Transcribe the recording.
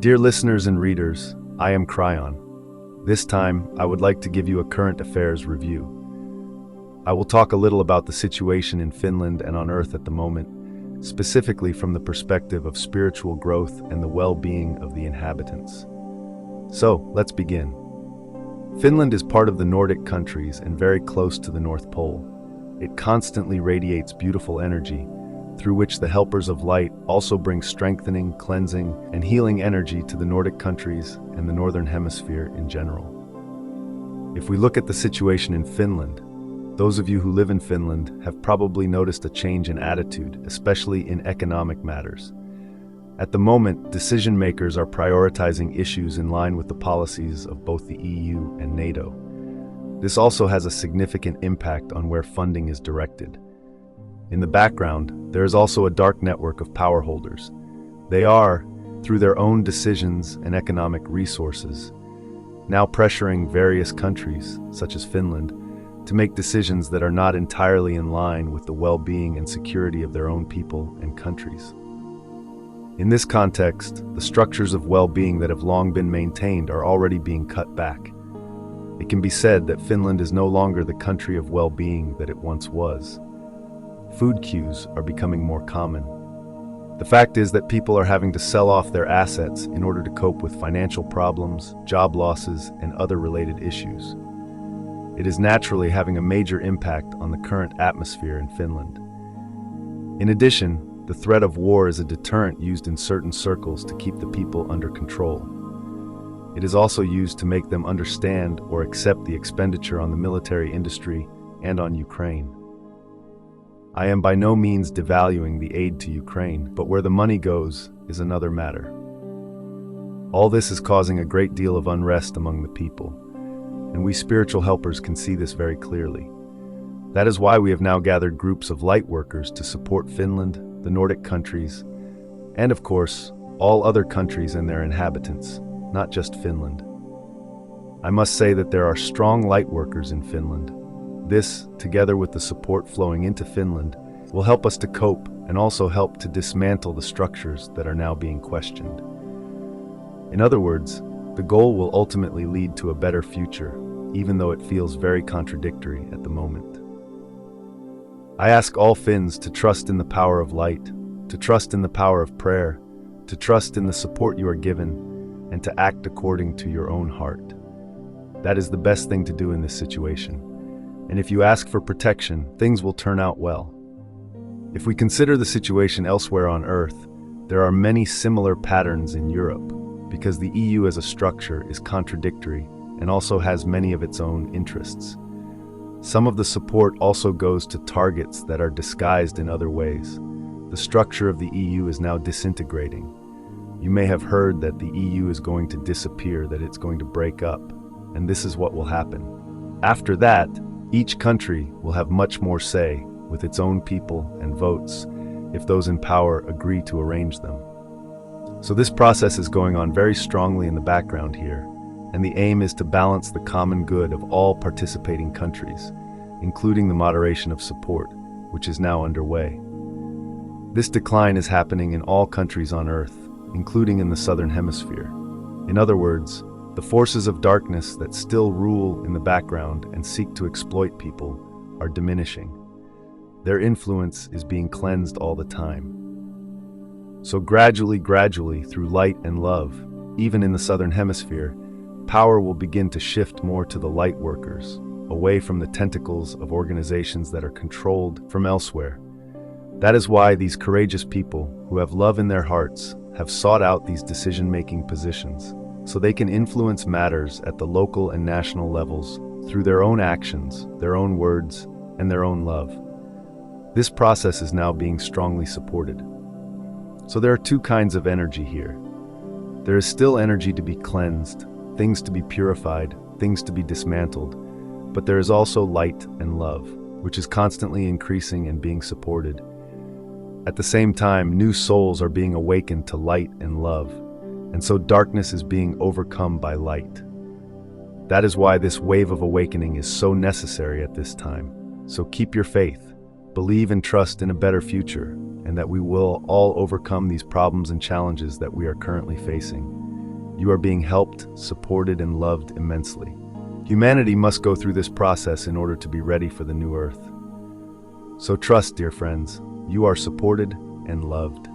Dear listeners and readers, I am Kryon. This time, I would like to give you a current affairs review. I will talk a little about the situation in Finland and on Earth at the moment, specifically from the perspective of spiritual growth and the well-being of the inhabitants. So, let's begin. Finland is part of the Nordic countries and very close to the North Pole. It constantly radiates beautiful energy, through which the helpers of light also bring strengthening, cleansing, and healing energy to the Nordic countries and the Northern Hemisphere in general. If we look at the situation in Finland, those of you who live in Finland have probably noticed a change in attitude, especially in economic matters. At the moment, decision makers are prioritizing issues in line with the policies of both the EU and NATO. This also has a significant impact on where funding is directed. In the background, there is also a dark network of power holders. They are, through their own decisions and economic resources, now pressuring various countries, such as Finland, to make decisions that are not entirely in line with the well-being and security of their own people and countries. In this context, the structures of well-being that have long been maintained are already being cut back. It can be said that Finland is no longer the country of well-being that it once was. Food queues are becoming more common. The fact is that people are having to sell off their assets in order to cope with financial problems, job losses, and other related issues. It is naturally having a major impact on the current atmosphere in Finland. In addition, the threat of war is a deterrent used in certain circles to keep the people under control. It is also used to make them understand or accept the expenditure on the military industry and on Ukraine. I am by no means devaluing the aid to Ukraine, but where the money goes is another matter. All this is causing a great deal of unrest among the people, and we spiritual helpers can see this very clearly. That is why we have now gathered groups of light workers to support Finland, the Nordic countries, and of course, all other countries and their inhabitants, not just Finland. I must say that there are strong light workers in Finland. This, together with the support flowing into Finland, will help us to cope and also help to dismantle the structures that are now being questioned. In other words, the goal will ultimately lead to a better future, even though it feels very contradictory at the moment. I ask all Finns to trust in the power of light, to trust in the power of prayer, to trust in the support you are given, and to act according to your own heart. That is the best thing to do in this situation. And if you ask for protection, things will turn out well. If we consider the situation elsewhere on Earth, there are many similar patterns in Europe, because the EU as a structure is contradictory and also has many of its own interests. Some of the support also goes to targets that are disguised in other ways. The structure of the EU is now disintegrating. You may have heard that the EU is going to disappear, that it's going to break up, and this is what will happen. After that, each country will have much more say with its own people and votes if those in power agree to arrange them. So this process is going on very strongly in the background here, and the aim is to balance the common good of all participating countries, including the moderation of support, which is now underway. This decline is happening in all countries on Earth, including in the Southern Hemisphere. In other words, the forces of darkness that still rule in the background and seek to exploit people are diminishing. Their influence is being cleansed all the time. So gradually, through light and love, even in the Southern Hemisphere, power will begin to shift more to the light workers, away from the tentacles of organizations that are controlled from elsewhere. That is why these courageous people who have love in their hearts have sought out these decision-making positions, so they can influence matters at the local and national levels through their own actions, their own words, and their own love. This process is now being strongly supported. So there are two kinds of energy here. There is still energy to be cleansed, things to be purified, things to be dismantled, but there is also light and love, which is constantly increasing and being supported. At the same time, new souls are being awakened to light and love, and so darkness is being overcome by light. That is why this wave of awakening is so necessary at this time. So keep your faith, believe and trust in a better future, and that we will all overcome these problems and challenges that we are currently facing. You are being helped, supported, and loved immensely. Humanity must go through this process in order to be ready for the new Earth. So trust, dear friends, you are supported and loved.